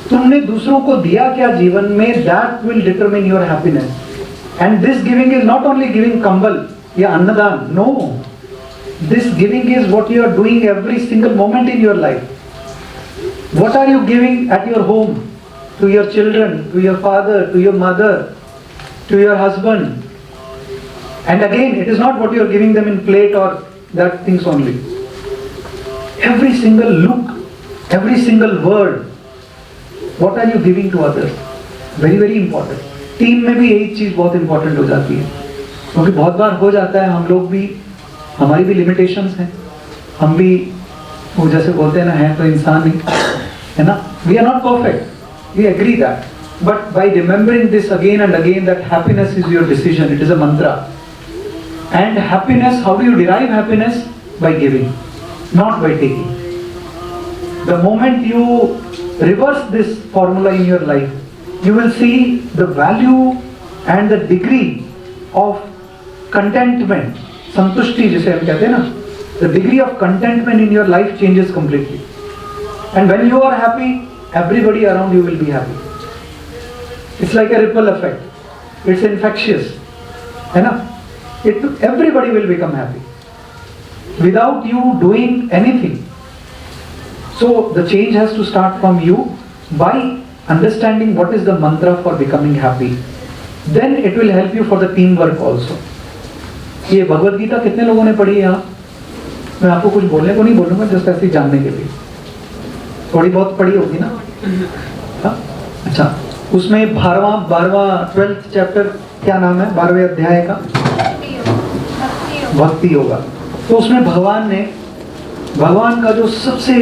तुमने दूसरों को दिया क्या जीवन में, that will determine your happiness. And this giving is not only giving कंबल या अन्नदान, no. This giving is what you are doing every single moment in your life. What are you giving at your home, to your children, to your father, to your mother, to your husband? And again, it is not what you are giving them in plate or that things only. Every single look, every single word, what are you giving to others? Very very important. Team में भी यही चीज़ बहुत important हो जाती है, क्योंकि बहुत बार हो जाता है, हम लोग भी, हमारी भी limitations हैं, हम भी वो जैसे बोलते हैं ना, है तो इंसान ही, है ना? We are not perfect, we agree that, but by remembering this again and again, that happiness is your decision, it is a mantra. And happiness, how do you derive happiness? By giving, not by taking. The moment you reverse this formula in your life, you will see the value and the degree of contentment, santushti जिसे हम कहते हैं ना, the degree of contentment in your life changes completely. And when you are happy, everybody around you will be happy. It's like a ripple effect. It's infectious, है ना? Everybody will become happy without you doing anything. So the change has to start from you by understanding what is the mantra for becoming happy. Then it will help you for the teamwork also. ये भगवद गीता कितने लोगों ने पढ़ी है यहाँ? मैं आपको कुछ बोलने को नहीं बोलूँगा, जस्ट ऐसे ही जानने के लिए. थोड़ी बहुत पढ़ी होगी ना? हाँ? अच्छा, उसमें 12वां 12th चैप्टर क्या नाम है? 12वें अध्याय का भक्ति योगा. तो उसमें भगवान का जो सबसे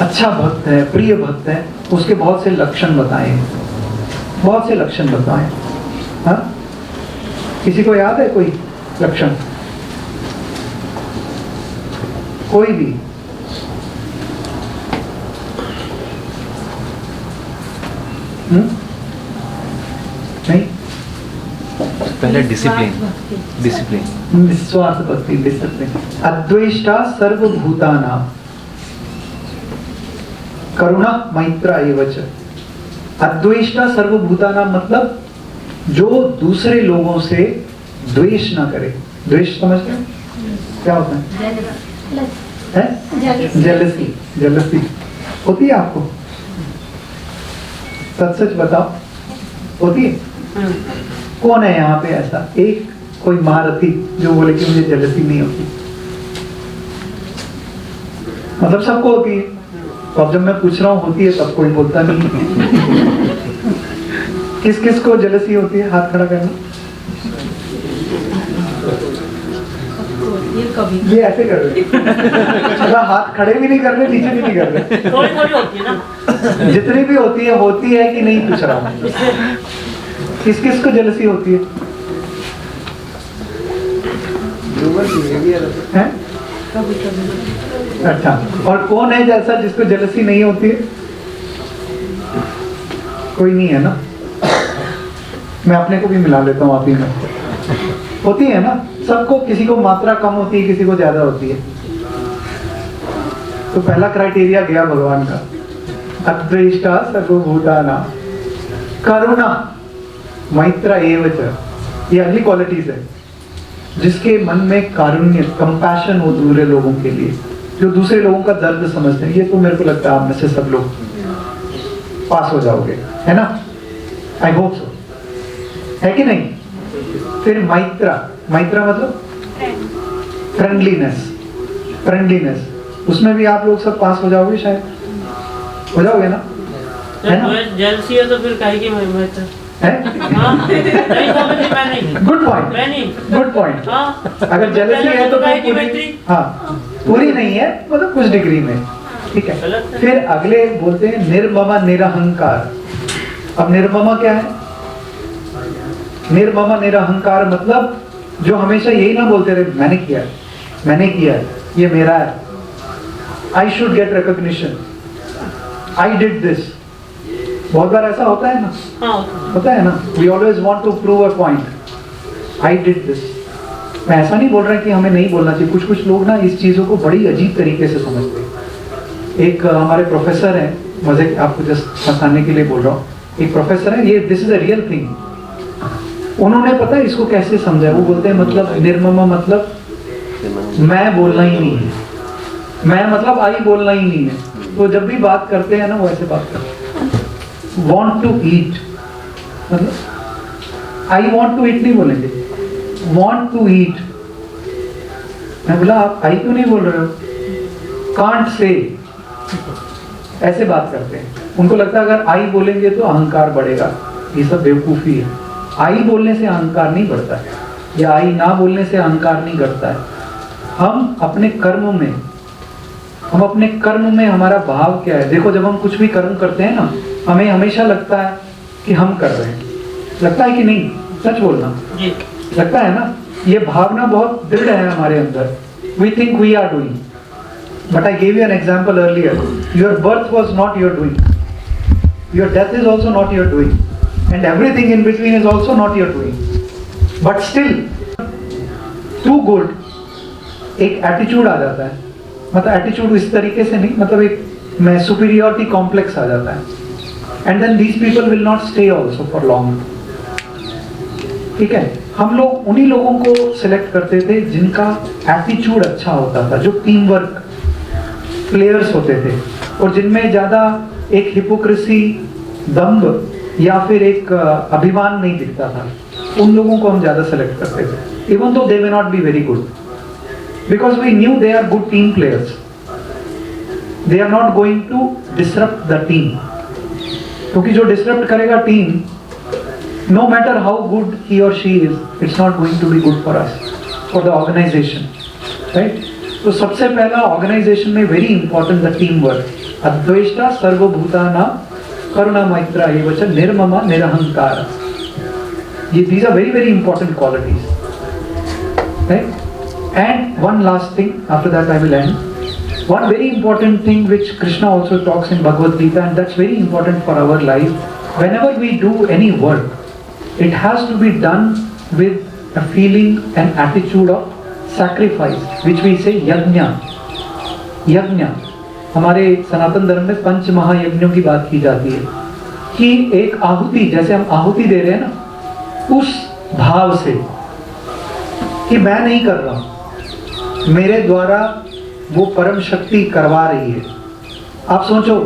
अच्छा भक्त है, प्रिय भक्त है, उसके बहुत से लक्षण बताए, बहुत से लक्षण बताए. हाँ? किसी को याद है कोई लक्षण? कोई भी नहीं, पहले डिसिप्लिन, डिसिप्लिन, निस्वार्थ भक्ति, डिसिप्लिन। अद्वेष्टा सर्वभूतानां करुणा मैत्र एव च। अद्वेष्टा सर्वभूतानां मतलब जो दूसरे लोगों से द्वेष ना करे। द्वेष समझते हैं क्या होता है? जेलसी, जेलसी होती है आपको? सच सच बताओ, होती है? कौन है यहाँ पे ऐसा एक कोई महारथी जो बोले कि मुझे जेलसी नहीं होती? मतलब सबको होती है। तो अब जब मैं पूछ रहा हूँ होती है तब कोई बोलता नहीं। किस किस को जेलसी होती है? हाथ खड़ा करना। ये ऐसे कर रहे, मतलब हाथ खड़े भी नहीं कर रहे, नीचे भी नहीं कर रहे। थोड़ी थोड़ी होती है ना, जितनी भी होती है कि नहीं पूछ रहा हूँ। किस किस को जेलसी होती है? हैं? अच्छा, और कौन है जैसा जिसको जेलसी नहीं होती है? कोई नहीं है ना? मैं अपने को भी मिला लेता हूँ आप ही में। होती है ना सबको, किसी को मात्रा कम होती है, किसी को ज्यादा होती है। तो पहला क्राइटेरिया गया भगवान का, अद्वेष्टा सर्वभूतानां करुणा मैत्र एव च। ये अगली क्वालिटीज है, जिसके मन में कारुण्य, कंपैशन हो दूसरे लोगों के लिए, जो दूसरे लोगों का दर्द समझते हैं। ये तो मेरे को लगता है आप में से सब लोग पास हो जाओगे, है ना? आई होप सो, है कि नहीं? फिर मैत्रा, मैत्रा मतलब फ्रेंडलीनेस, फ्रेंडलीनेस, उसमें भी आप लोग सब पास हो जाओगे, शायद हो जाओगे ना? है ना? जेलसी है तो फिर काहे की मैं है? नहीं समझी मैं नहीं। गुड पॉइंट, मैं नहीं, गुड पॉइंट। हाँ, अगर जेलसी है तो काहे की पूरी, मैत्री? हाँ पूरी नहीं है, मतलब कुछ डिग्री में, ठीक है। गलत है। फिर अगले बोलते हैं निर्ममा निरहंकार। अब निर्ममा क्या है? निर्ममा निरहंकार मतलब जो हमेशा यही ना बोलते रहे मैंने किया है, मैंने किया है, ये मेरा है, I should get recognition, I did this. बहुत बार ऐसा होता है ना? हाँ, होता है ना? We always want to prove a point, I did this. मैं ऐसा नहीं बोल रहा कि हमें नहीं बोलना चाहिए, कुछ कुछ लोग ना इस चीजों को बड़ी अजीब तरीके से समझते हैं। एक हमारे प्रोफेसर हैं, मजे आपको जस्ट हंसाने के लिए बोल रहा हूँ, एक प्रोफेसर है, ये this is a real thing. उन्होंने पता है इसको कैसे समझा? वो बोलते हैं मतलब निर्ममा मतलब मैं बोलना ही नहीं है, मैं मतलब आई बोलना ही नहीं है। तो जब भी बात करते हैं ना वो ऐसे बात करते हैं, want to eat, मतलब I want to eat नहीं बोलेंगे, want to eat। मैं बोला आप आई क्यों नहीं बोल रहे हो? can't say, ऐसे बात करते हैं। उनको लगता है अगर आई बोलेंगे तो अहंकार बढ़ेगा। ये सब बेवकूफी है। आई बोलने से अहंकार नहीं बढ़ता है, या आई ना बोलने से अहंकार नहीं घटता है। हम अपने कर्म में हमारा भाव क्या है? देखो जब हम कुछ भी कर्म करते हैं ना, हमें हमेशा लगता है कि हम कर रहे हैं, लगता है कि नहीं? सच बोलना, लगता है ना? ये भावना बहुत दृढ़ है हमारे अंदर। We think we are doing, but I gave you an example earlier, your birth was not your doing, your death is also not your doing, and everything in between is also not your doing. But still too good एक एटीट्यूड आ जाता है, मतलब एटीट्यूड इस तरीके से नहीं, मतलब एक मैं सुपीरियरिटी कॉम्प्लेक्स आ जाता है। And then these people will not stay also for long, ठीक है? हम लोग उन्हीं लोगों को सिलेक्ट करते थे जिनका एटीट्यूड अच्छा होता था, जो टीम वर्क प्लेयर्स होते थे, और जिनमें ज्यादा एक हिपोक्रेसी, दम्भ या फिर एक अभिमान नहीं दिखता था। उन लोगों को हम ज्यादा सेलेक्ट करते थे, even though they may not be very good, because we knew they are good team players, they are not going to disrupt the team, क्योंकि जो disrupt करेगा team, no matter how good he or she is, it's not going to be good for us, for the organization, right? तो सबसे पहला organization में very important the team work, अद्वेष्टा सर्वभूतानां करुणा मैत्र एव च निर्ममा निरहंकार। ये these are very very important qualities, right? And one last thing, after that I will end. One very important thing which Krishna also talks in Bhagavad Gita, and that's very important for our life, whenever we do any work, it has to be done with a feeling and attitude of sacrifice, which we say yajna. यज्ञ, हमारे सनातन धर्म में पंच महायज्ञों की बात की जाती है कि एक आहुति, जैसे हम आहुति दे रहे हैं ना, उस भाव से कि मैं नहीं कर रहा हूं, मेरे द्वारा वो परम शक्ति करवा रही है। आप सोचो,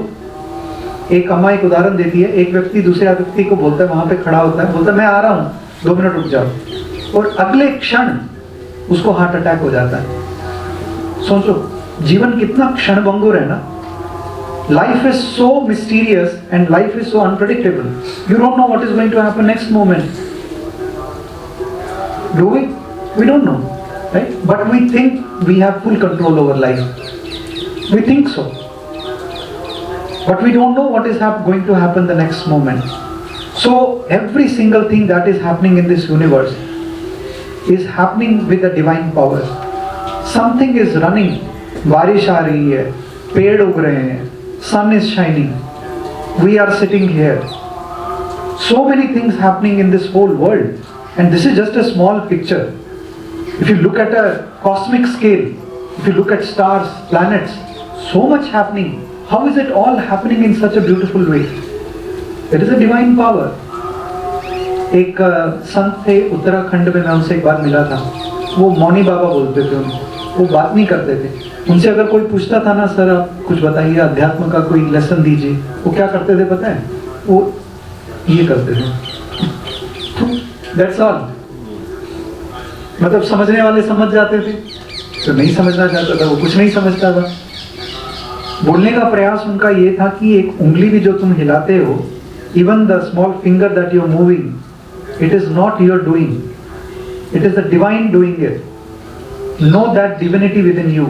एक अम्मा एक उदाहरण देती है, एक व्यक्ति दूसरे व्यक्ति को बोलता है, वहां पे खड़ा होता है, बोलता है मैं आ रहा हूं, 2 मिनट रुक जाओ, और अगले क्षण उसको हार्ट अटैक हो जाता है। सोचो जीवन कितना क्षणभंगुर है ना। Life is so mysterious and life is so unpredictable, you don't know what is going to happen next moment. Do we don't know, right? But we think we have full control over life, we think so, but we don't know what is going to happen the next moment. So every single thing that is happening in this universe is happening with the divine power. Something is running, बारिश आ रही है, पेड़ उग रहे हैं, sun is shining, we are sitting here. So many things happening in this whole world, and this is just a small picture. If you look at a cosmic scale, if you look at stars, planets, so much happening. How is it all happening in such a beautiful way? It is a divine power. एक संत थे उत्तराखंड में, मैं उनसे एक बार मिला था, वो मौनी बाबा बोलते थे उनको, वो बात नहीं करते थे। उनसे अगर कोई पूछता था ना, सर आप कुछ बताइए, अध्यात्म का कोई लेसन दीजिए, वो क्या करते थे पता है? वो ये करते थे, That's all. मतलब समझने वाले समझ जाते थे, तो नहीं समझना चाहता था वो कुछ नहीं समझता था। बोलने का प्रयास उनका ये था कि एक उंगली भी जो तुम हिलाते हो, even the small finger that you are moving, it is not your doing, it is the divine doing it. Know that divinity within you,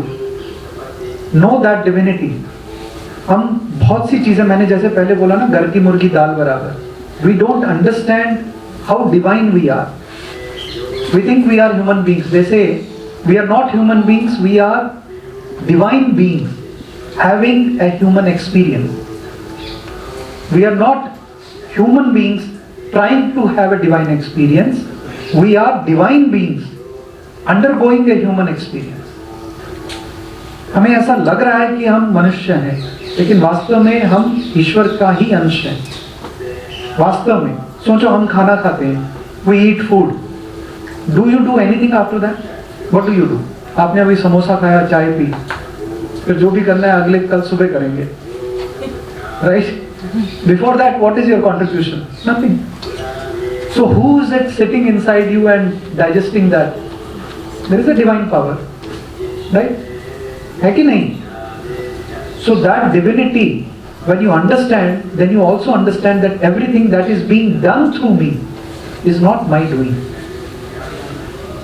know that divinity. हम बहुत सी चीजें, मैंने जैसे पहले बोला ना, घर की मुर्गी दाल बराबर, we don't understand how divine we are. We think we are human beings, जैसे we are not human beings, we are divine beings having a human experience. We are not human beings trying to have a divine experience. We are divine beings undergoing a human experience. हमें ऐसा लग रहा है कि हम मनुष्य हैं, लेकिन वास्तव में हम ईश्वर का ही अंश हैं। वास्तव में सोचो, हम खाना खाते हैं, we eat food. Do you do anything after that? What do you do? आपने अभी समोसा खाया, चाय पी, फिर जो भी करना है अगले कल सुबह करेंगे, right? Before that what is your contribution? Nothing. So who is it sitting inside you and digesting that? There is a divine power, right? है कि नहीं? So that divinity, when you understand, then you also understand that everything that is being done through me is not my doing.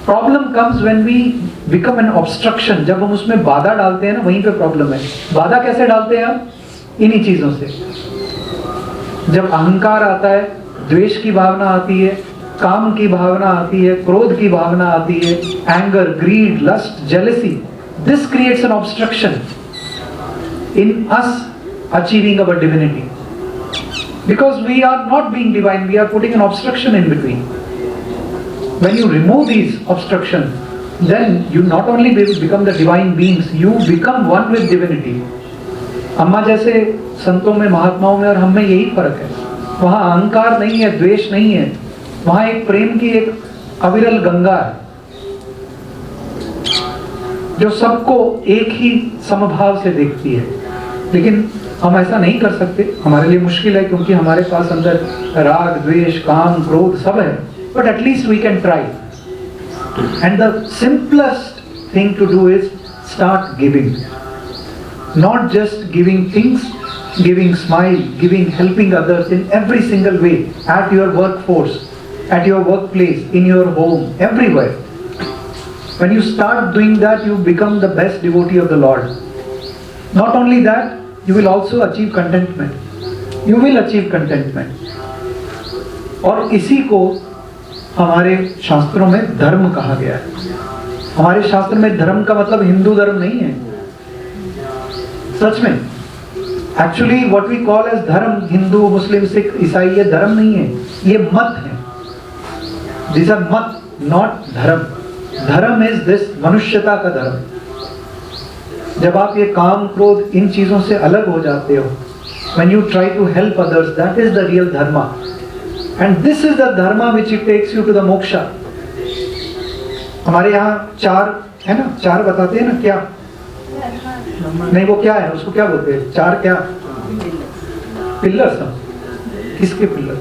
Problem comes when we become an obstruction. जब हम उसमें बाधा डालते हैं ना, वहीं पे प्रॉब्लम है। बाधा कैसे डालते हैं हम? इन्हीं चीजों से। जब अहंकार आता है, द्वेष की भावना आती है, काम की भावना आती है, क्रोध की भावना आती है, anger, greed, lust, jealousy, this creates an obstruction in us achieving our divinity, because we are not being divine, we are putting an obstruction in between. When you remove these obstructions, then you not only become the divine beings, you become one with divinity. अम्मा जैसे संतों में, महात्माओं में और हम में यही फर्क है। वहाँ अहंकार नहीं है, द्वेष नहीं है, वहाँ एक प्रेम की एक अविरल गंगा है जो सबको एक ही समभाव से देखती है। लेकिन हम ऐसा नहीं कर सकते, हमारे लिए मुश्किल है, क्योंकि हमारे पास अंदर राग, द्वेष, काम, क्रोध सब है। But at least we can try. And the simplest thing to do is start giving. Not just giving things, giving smile, giving, helping others in every single way, at your workforce, at your workplace, in your home, everywhere. When you start doing that, you become the best devotee of the Lord. Not only that, you will also achieve contentment. You will achieve contentment. और इसी को हमारे शास्त्रों में धर्म कहा गया है। हमारे शास्त्र में धर्म का मतलब हिंदू धर्म नहीं है। सच में actually what we call as dharma, Hindu, मुस्लिम, सिख, ईसाई, ये धर्म नहीं है, ये मत है. दिस आर मत, नॉट धर्म. धर्म इज दिस, मनुष्यता का धर्म. जब आप ये काम, क्रोध, इन चीजों से अलग हो जाते हो, when you try to help others, that is the real dharma, and this is the dharma which it takes you to the moksha. हमारे यहाँ 4 है ना, 4 बताते हैं ना, क्या नहीं, वो क्या है, उसको क्या बोलते हैं, 4 क्या पिलर्स. किसके पिलर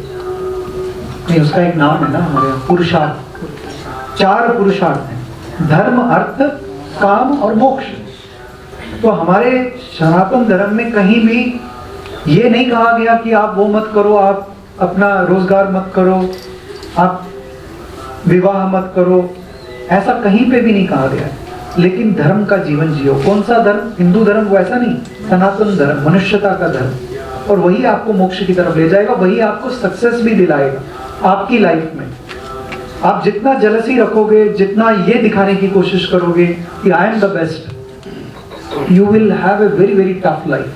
नहीं, उसका एक नाम है ना हमारे यहाँ, पुरुषार्थ. 4 पुरुषार्थ हैं, धर्म, अर्थ, काम और मोक्ष. तो हमारे सनातन धर्म में कहीं भी ये नहीं कहा गया कि आप वो मत करो, आप अपना रोजगार मत करो, आप विवाह मत करो, ऐसा कहीं पे भी नहीं कहा गया. लेकिन धर्म का जीवन जियो. कौन सा धर्म? हिंदू धर्म वैसा नहीं, सनातन धर्म, मनुष्यता का धर्म. और वही आपको मोक्ष की तरफ ले जाएगा, वही आपको सक्सेस भी दिलाएगा आपकी लाइफ में. आप जितना जेलसी रखोगे, जितना ये दिखाने की कोशिश करोगे कि I am the best, you will have a very very tough life.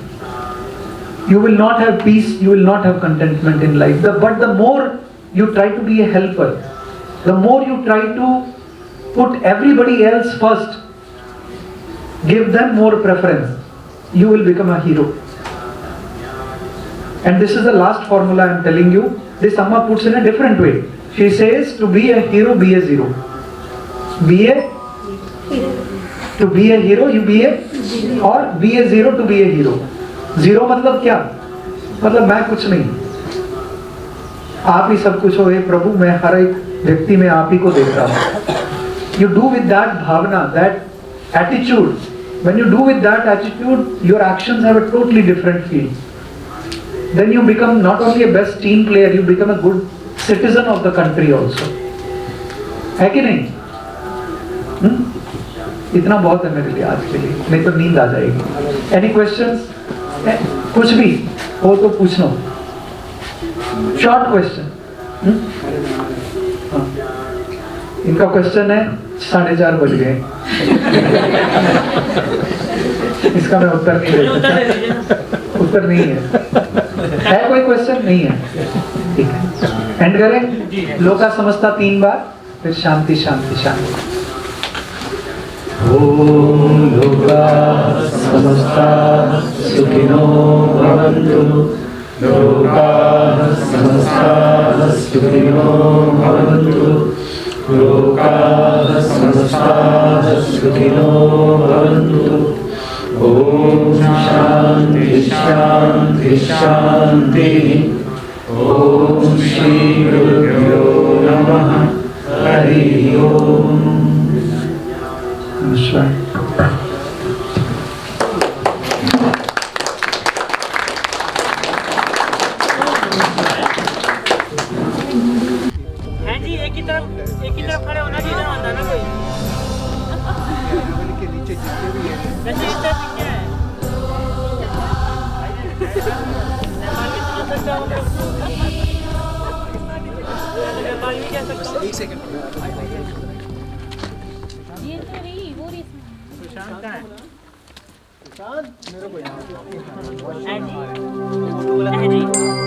You will not have peace, you will not have contentment in life. But the more you try to be a helper, the more you try to put everybody else first, give them more preference, you will become a hero. And this is the last formula I am telling you. This Amma puts in a different way. She says to be a hero, be a zero. To be a hero, you be a, और be a zero to be a hero. Zero मतलब क्या? मतलब मैं कुछ नहीं, आप ही सब कुछ हो. हे प्रभु, मैं हर एक व्यक्ति में आप ही को देख रहा हूँ. You do with that bhavana, that attitude. When you do with that attitude, your actions have a totally different feel. Then you become not only a best team player, you become a good citizen of the country also. है कि नहीं? इतना बहुत है मेरे लिए आज के लिए, नहीं तो नींद आ जाएगी. Any questions? कुछ भी हो तो पूछ लो. Short question. इनका क्वेश्चन है 4:30 बज गए. इसका मैं उत्तर नहीं दे सकता. उत्तर नहीं है कोई क्वेश्चन? नहीं है. ठीक है, एंड करें. लोका समझता 3 बार, फिर शांति शांति शांति. ओम लोका समस्ता सुखिनो भवन्तु. लोका समस्ता सुखिनो भवन्तु. लोका समस्ता सुखिनो भवन्तु. ओम शांति शांति शांति. ओम श्री गुरुभ्यो नमः. हरि ओम. नमस्कार. एक ही तरफ खड़े होना चाहिए ना, ना कोई के नीचे जितने भी हैं वैसे इस तरफ क्या है? नेपाल में क्या सकता हूँ? एक सेकंड. ये तो रही वो रही. सुशांत कहाँ है? मेरे को यहाँ जी